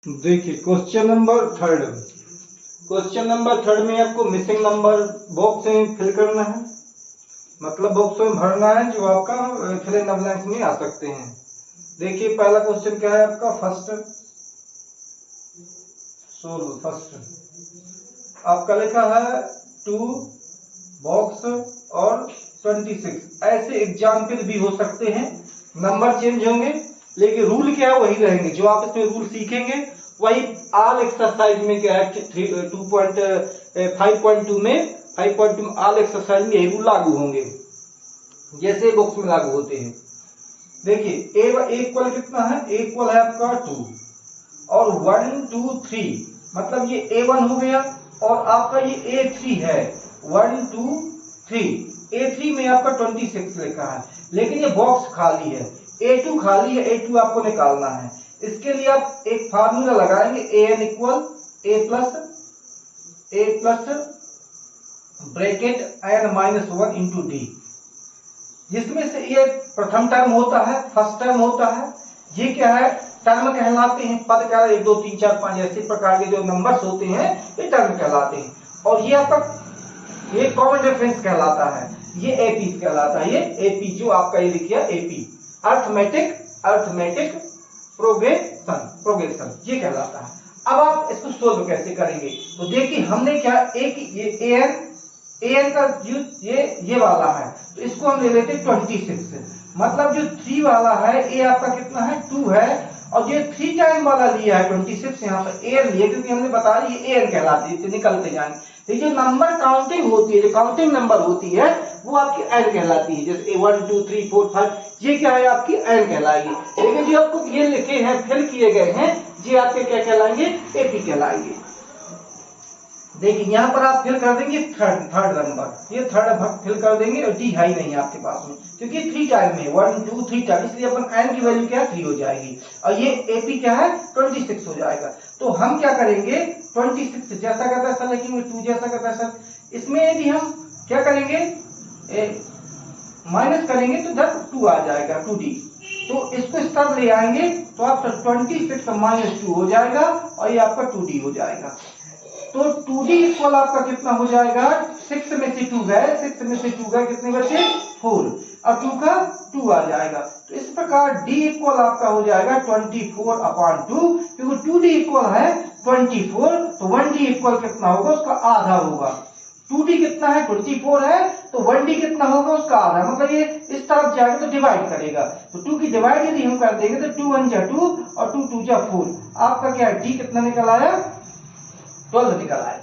देखिए question number third में आपको मिसिंग नंबर बॉक्स में फिल करना है, मतलब बॉक्स में भरना है जो आपका फिल इन द ब्लैंक्स में आ सकते हैं। देखिए पहला क्वेश्चन क्या है आपका, फर्स्ट आपका लिखा है 2 बॉक्स और 26। ऐसे एग्जाम्पल भी हो सकते हैं, नंबर चेंज होंगे लेकिन रूल क्या है वही रहेंगे। जो आप इसमें रूल सीखेंगे वही ऑल एक्सरसाइज में क्या है 5.2 में ऑल एक्सरसाइज में यही रूल लागू होंगे जैसे बॉक्स में लागू होते हैं। देखिए ए इक्वल कितना है, ए इक्वल है आपका 2 और 1 2 3, मतलब ये A1 हो गया और आपका ये A3 है 1 2 3। A3 में आपका 26 लिखा है लेकिन ये बॉक्स खाली है, A2 खाली है, A2 आपको निकालना है। इसके लिए आप एक फार्मूला लगाएंगे, an equal a plus bracket n minus 1 into D, जिसमें से ये प्रथम टर्म होता है, फर्स्ट टर्म होता है। ये क्या है, टर्म कहलाते हैं, पद क्या है 1 2 3 4 5 ऐसे प्रकार के जो नंबर्स होते हैं ये टर्म कहलाते हैं। और ये आपका ये कॉमन रेफरेंस कहलाता है, ये एपी कहलाता है, ये एपी जो आपका ये लिखिए एपी अर्थमेटिक प्रोग्रेशन ये कहलाता है। अब आप इसको सोल्व कैसे करेंगे, तो देखिए हमने क्या एक ये an का जो ये वाला है तो इसको हम ले लेते 26, मतलब जो 3 वाला है ये आपका कितना है 2 है और ये 3 टाइम वाला लिया है 26, यहाँ पर an लिया क्योंकि हमने बताया ये an कहलाती है, तो निकलते जाएंगे। ये जो नंबर काउंटिंग होती है, जो काउंटिंग नंबर होती है वो आपकी n कहलाती है, जैसे 1 2 3 4 5 ये क्या है आपकी n कहलाएगी। लेकिन जो आपको ये लिखे हैं फिल किए गए हैं ये आपके क्या कहलाएंगे, एपी कहलाएंगे। देखिए यहाँ पर आप फिल कर देंगे थर्ड नंबर, ये थर्ड फिल कर देंगे और डी है ही नहीं आपके पास में क्योंकि 3 टाइम में 1 2 3 टाइम, इसलिए अपन n की वैल्यू क्या है 3 हो जाएगी और ये एपी क्या है 26 हो जाएगा। तो हम क्या करेंगे 26 जैसा का तैसा लिखेंगे, 2 जैसा का तैसा। इसमें यदि हम क्या करेंगे माइनस करेंगे तो इधर 2 आ जाएगा 2d, तो इसको इस तरफ ले आएंगे तो आपका 26 माइनस 2 हो जाएगा और ये आपका 2d हो जाएगा। तो 2d इक्वल आपका कितना हो जाएगा, 6 में से 2 गए, 6 में से 2 गए कितने बचे 4 और 2 का 2 आ जाएगा। तो इस प्रकार d इक्वल आपका हो जाएगा 24/2, क्योंकि 2d इक्वल है 24 तो 1d इक्वल कितना होगा उसका आधा होगा। 2d कितना है 24 है तो 1d कितना होगा उसका आधा, मतलब ये इस तरफ जाएगा तो डिवाइड करेगा, तो 2 की डिवाइड यदि हम कर देंगे तो 2 1 जा 2 और 2 2 जा 4, आपका क्या है d कितना निकल आया 12 निकल आया।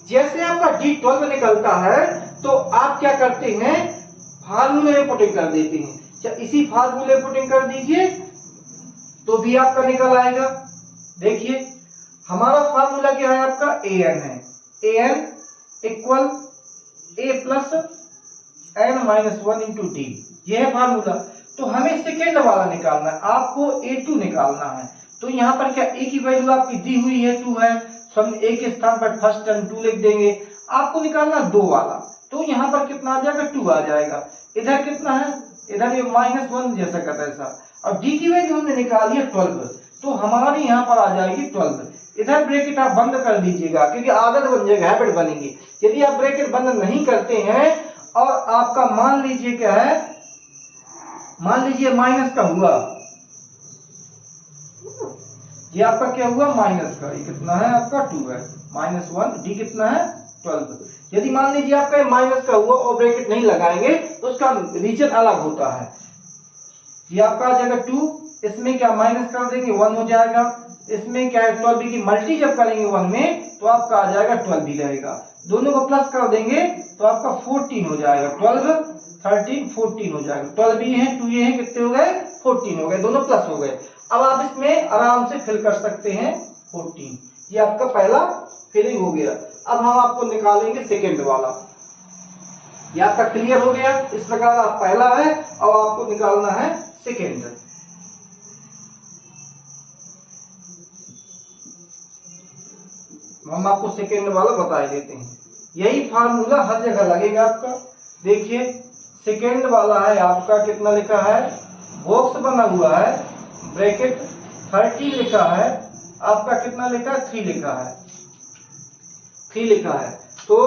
जैसे आपका डी 12 निकलता है तो आप क्या करते हैं फार्मूले में पुटिंग कर देते हैं, इसी फार्मूले में पुटिंग कर दीजिए तो भी आपका निकल आएगा। देखिए हमारा फार्मूला क्या है आपका an है, an equal a plus n minus 1 into D, यह है फार्मूला। तो हमें सेकेंड वाला निकालना है, आपको a2 निकालना है। तो यहाँ पर क्या a की वैल्यू आपकी दी हुई है 2 है, हम a के स्थान पर फर्स्ट टर्म 2 लिख देंगे। आपको निकालना 2 वाला, तो यहाँ पर कितना आ जाएगा 2 आ जाएगा। इधर कितना है, इधर ये -1 जैसा का तैसा, और d की वैल्यू हमने निकाली है 12, तो हमारी यहाँ पर आ जाएगी 12। इधर ब्रैकेट आप बंद कर दीजिएगा क्योंकि आदत बन जाएगा, हैबिट बनेगी। यदि आप ब्रैकेट बंद नहीं करते हैं और आपका मान लीजिए क्या है, मान लीजिए माइनस का हुआ, ये आपका क्या हुआ माइनस का, ये कितना है आपका 2 है -1, डी कितना है 12। यदि मान लीजिए आपका माइनस का हुआ और ब्रैकेट नहीं लगाएंगे तो उसका रीजन अलग होता है, ये आपका आ जाएगा 2, इसमें क्या माइनस कर देंगे 1 हो जाएगा, इसमें क्या है 12 की मल्टी जब करेंगे 1 में तो आपका आ जाएगा 12 ही रहेगा, दोनों को प्लस कर देंगे तो आपका 14 हो जाएगा, 12 13 14 हो जाएगा, 12 ये है 2 ये है कितने हो गए 14 हो गए, दोनों प्लस हो गए। अब आप इसमें आराम से फिल कर सकते हैं 14, ये आपका पहला फिलिंग हो गया। अब हम आपको निकालेंगे सेकेंड वाला, ये आपका क्लियर हो गया। इस प्रकार आप पहला है और आपको निकालना है सेकेंड। हम आपको सेकेंड वाला बता देते हैं, यही फार्मूला हर जगह लगेगा आपका। देखिए सेकेंड वाला है आपका कितना लिखा है, बॉक्स बना हुआ है, ब्रैकेट 30 लिखा है आपका कितना लिखा है, 3 लिखा है, 3 लिखा है। तो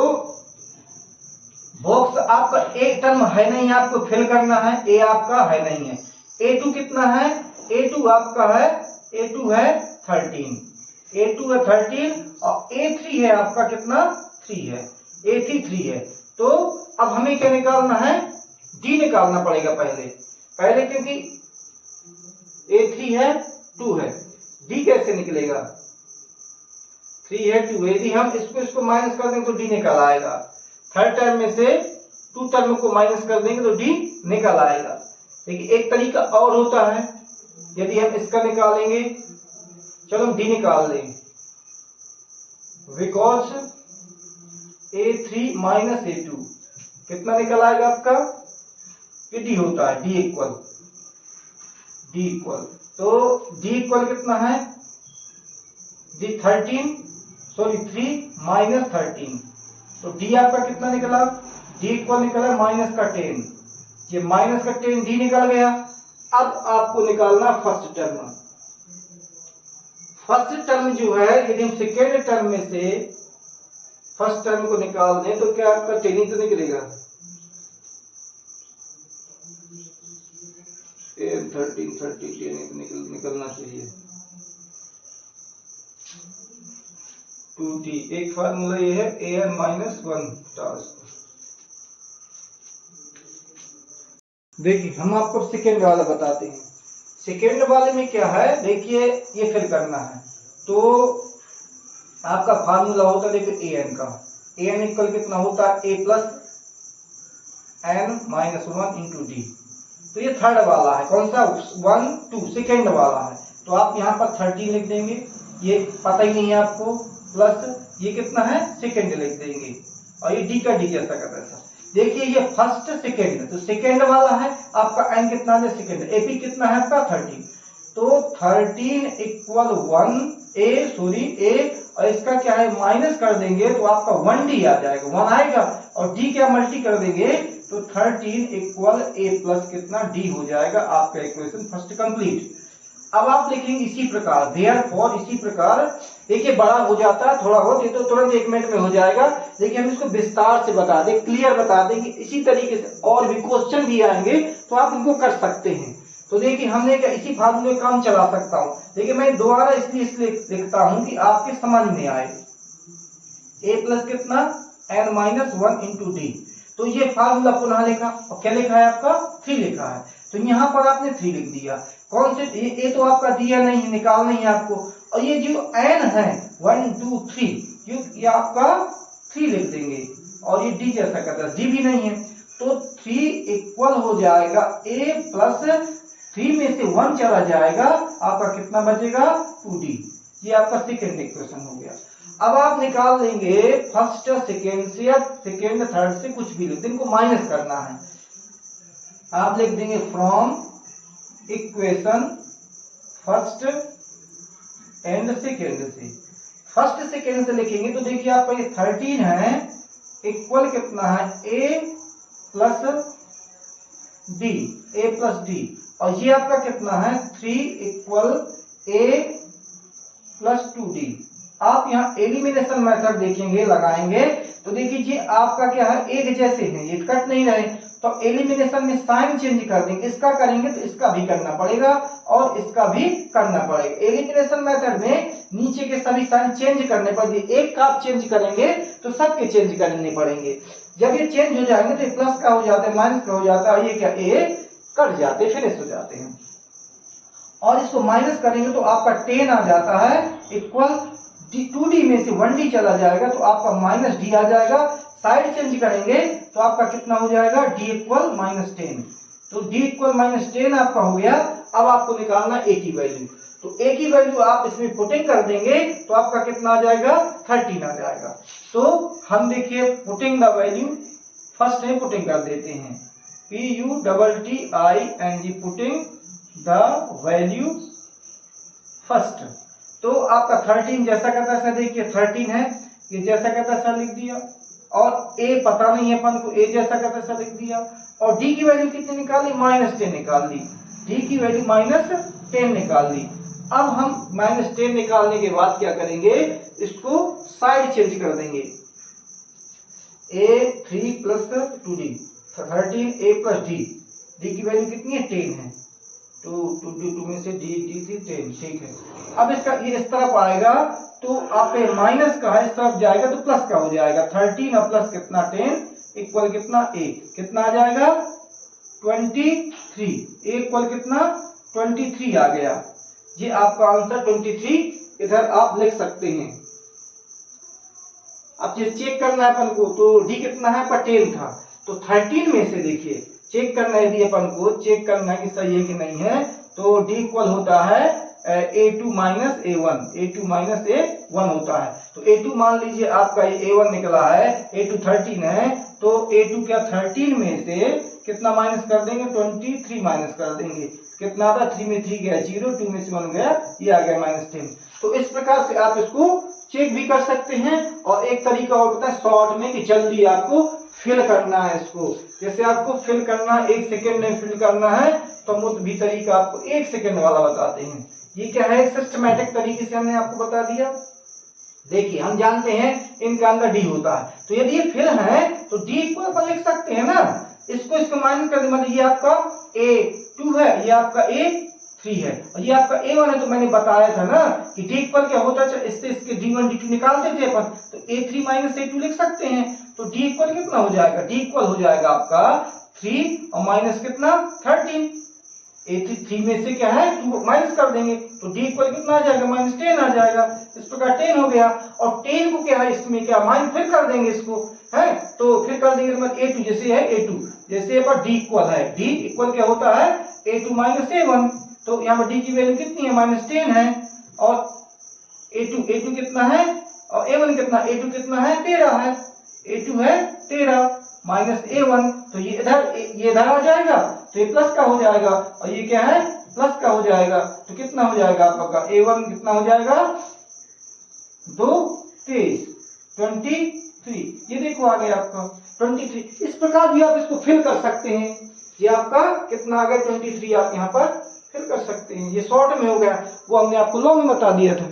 बॉक्स आपका एक टर्म है नहीं, आपको फिल करना है, ए आपका है नहीं है। A2 कितना है, A2 आपका है, A2 है 13, A2 है 13 और A3 है आपका कितना, 3 है, A3 3 है। तो अब हमें क्या निकालना है, D निकालना पड़ेगा पहले क्योंकि A3 है 2 है, D कैसे निकलेगा, 3 है 2 है, यदि हम इसको माइनस कर देंगे तो D निकल आएगा। थर्ड टर्म में से 2 टर्म को माइनस कर देंगे तो D निकल आएगा। देखिए एक तरीका और होता है, यदि हम इसका निकालेंगे, चलो हम D निकाल लें, बिकॉज A3 माइनस A2 कितना निकल आएगा आपका, ये D होता है, D इक्वल, तो D इक्वल कितना है, D 3 माइनस 13, तो D आपका कितना निकला, D इक्वल निकला माइनस का 10, ये माइनस का 10 D निकल गया। अब आपको निकालना फर्स्ट टर्म। फर्स्ट टर्म जो है, यदि हम सेकेंड टर्म में से फर्स्ट टर्म को निकाल दें तो क्या आपका 10 ही तो निकलेगा, 13 निकलना चाहिए। 2t, एक फार्मूला ये है an-1 टास्क। देखिए हम आपको सेकेंड वाला बताते हैं। सेकेंड वाले में क्या है, देखिए ये फिल करना है, तो आपका फार्मूला होता है देखिए an का, an इक्वल कितना होता है, a plus n-1 into D. तो ये थर्ड वाला है, कौन सा, 1 2 सेकेंड वाला है, तो आप यहाँ पर 13 लिख देंगे, ये पता ही नहीं है आपको, प्लस ये कितना है, सेकेंड लिख देंगे, और ये डी का डी जैसा का तैसा। देखिए ये फर्स्ट सेकेंड, तो सेकेंड वाला है आपका, एन कितना है, सेकेंड, एपी कितना है आपका 13, तो 13 इक्वल 1 ए, और इसका क्या है माइनस कर देंगे तो आपका 1d आ जाएगा, 1 आएगा, और d क्या मल्टी कर देंगे तो 13 इक्वल a प्लस कितना d हो जाएगा, आपका इक्वेशन फर्स्ट कंप्लीट। अब आप लिखेंगे इसी प्रकार, देयरफॉर, इसी प्रकार। देखिए बड़ा हो जाता है थोड़ा बहुत, ये तो तुरंत 1 मिनट में हो जाएगा, लेकिन हम इसको विस्तार से बता दें, क्लियर बता दें कि इसी तरीके से और भी क्वेश्चन भी आएंगे तो आप इनको कर सकते हैं। तो देखिए हमने क्या इसी फार्मूले में काम चला सकता हूं। देखिए मैं दोबारा इसलिए लिखता हूं कि आपके समझ में आए, a प्लस कितना n-1 इंटू डी, तो ये फार्मूला पुनः लिखा, और क्या लिखा है आपका 3 लिखा है, तो यहाँ पर आपने 3 लिख दिया। कौन से, ये तो आपका दिया नहीं है, निकालना ही आपको, और ये जो n है 1 2 3 ये आपका 3 लिख देंगे, और ये d जैसा करता है, d भी नहीं है, तो 3 इक्वल हो जाएगा a प्लस 3 में से 1 चला जाएगा, आपका कितना बचेगा 2d। ये आपका सेकेंड इक्वेशन हो गया। अब आप निकाल लेंगे फर्स्ट सेकेंड से या सेकेंड थर्ड से, कुछ भी लिख दें, इनको माइनस करना है। आप लिख देंगे from equation first and second से। फर्स्ट सेकेंड से लिखेंगे तो देखिए आपका ये 13 है इक्वल कितना है a प्लस डी, और ये आपका कितना है 3 इक्वल a प्लस 2d। आप यहाँ एलिमिनेशन मेथड देखेंगे, लगाएंगे तो देखिए आपका क्या है, एक जैसे हैं, ये कट नहीं रहे, तो एलिमिनेशन में साइन चेंज कर देंगे, इसका करेंगे तो इसका भी करना पड़ेगा और इसका भी करना पड़ेगा। एलिमिनेशन मेथड में नीचे के सभी साइन चेंज करने पड़ेंगे, एक का आप चेंज करेंगे तो सबके चेंज करने पड़ेंगे। जब ये चेंज हो जाएंगे तो प्लस का हो जाता है, माइनस का हो जाता है, ये क्या ए कट जाते, फिनिश हो जाते हैं, और इसको माइनस करेंगे तो आपका 10 आ जाता है इक्वल 2d में से 1d चला जाएगा तो आपका माइनस d आ जाएगा। साइड चेंज करेंगे तो आपका कितना हो जाएगा d इक्वल -10, तो d इक्वल -10 आपका हो गया। अब आपको निकालना a की वैल्यू, तो a की वैल्यू आप इसमें पुटिंग कर देंगे तो आपका कितना आ जाएगा 13 आ जाएगा। तो हम देखिए पुटिंग द वैल्यू, फर्स्ट में पुटिंग कर देते हैं, PUTTING, putting the value first, तो आपका 13 जैसा का तैसा, देखिए 13 है, ये जैसा का तैसा लिख दिया, और a पता नहीं है अपन को, a जैसा का तैसा लिख दिया, और d की वैल्यू कितनी निकाली -10 निकाल दी, d की वैल्यू -10 निकाल दी। अब हम -10 निकालने के बाद क्या करेंगे, इसको साइड चेंज कर देंगे। a3 plus 2d 13 a plus d, d की वैल्यू कितनी है 10 है, 2 में से d 10, ठीक है। अब इसका ये इस तरफ आएगा तो आप माइनस का है, इस तरफ जाएगा तो प्लस का हो जाएगा। 13 और प्लस कितना 10 इक्वल कितना 1, कितना आ जाएगा 23, इक्वल कितना 23 आ गया। ये आपका आंसर 23 इधर आप लिख सकते हैं। अब ये चेक करना है अपन को, तो डी कितना है, पर 10 था, तो 13 में से देखिए चेक करना है, डी अपन को चेक करना है कि सही है कि नहीं है। तो डी इक्वल होता है a2 minus a1, a2 minus a1 होता है। तो a2 मान लीजिए आपका ये a1 निकला है, a2 13 है, तो a2 क्या 13 में से कितना माइनस कर देंगे, 23 माइनस कर देंगे। कितना था, 3 में 3 गया 0, 2 में से 1 गया, ये आ गया -10। तो इस प्रकार से आप इसको चेक भी कर सकते हैं। और एक तरीका और होता है शॉर्ट में, कि जल्दी आपको फिल करना है इसको। जैसे आपको फिल करना 1 सेकेंड में फिल करना है, तो हम उस भी तरीका आपको 1 सेकेंड वाला बताते हैं। ये क्या है, सिस्टमैटिक तरीके से हमने आपको बता दिया। देखिए हम जानते हैं इनका अंदर डी होता है, तो यदि ये फिल है तो डी इक्वल पर लिख सकते हैं ना, इसको माइनस कर, मतलब ये आपका a2 है, ये आपका a3 है, और ये आपका a1 है। तो मैंने बताया था ना कि डी इक्वल क्या होता है, इससे इसके d1 d2 निकालते थे अपन, तो a3 माइनस a2 लिख सकते हैं। तो डी इक्वल कितना हो जाएगा, डी इक्वल हो जाएगा आपका 3 और माइनस कितना 13, a3 में से क्या है 2 माइनस कर देंगे, तो d इक्वल कितना आ जाएगा, -10 आ जाएगा। इस प्रकार 10 हो गया, और 10 को क्या है इसमें क्या माइनस फिर कर देंगे इसको, है तो फिर कर देंगे, मतलब a2 जैसे है a2, जैसे पर d इक्वल है, d इक्वल क्या होता है a2 माइनस a1, तो यहाँ पर d की वैल्यू कितनी है -10 है, और a2 कितना है, और a1 कितना, a2 कितना है 13 है, a2 है 13 माइनस a1, तो ये इधर आ जाएगा, तो ये प्लस का हो जाएगा, और ये क्या है प्लस का हो जाएगा। तो कितना हो जाएगा आपका a1 कितना हो जाएगा 2 23, 23, ये देखो आ गया आपका 23। इस प्रकार भी आप इसको फिल कर सकते हैं। ये आपका कितना आ गया 23, आप यहाँ पर फिल कर सकते हैं। ये शॉर्ट में हो गया, वो हमने आपको लॉन्ग में बता दिया था।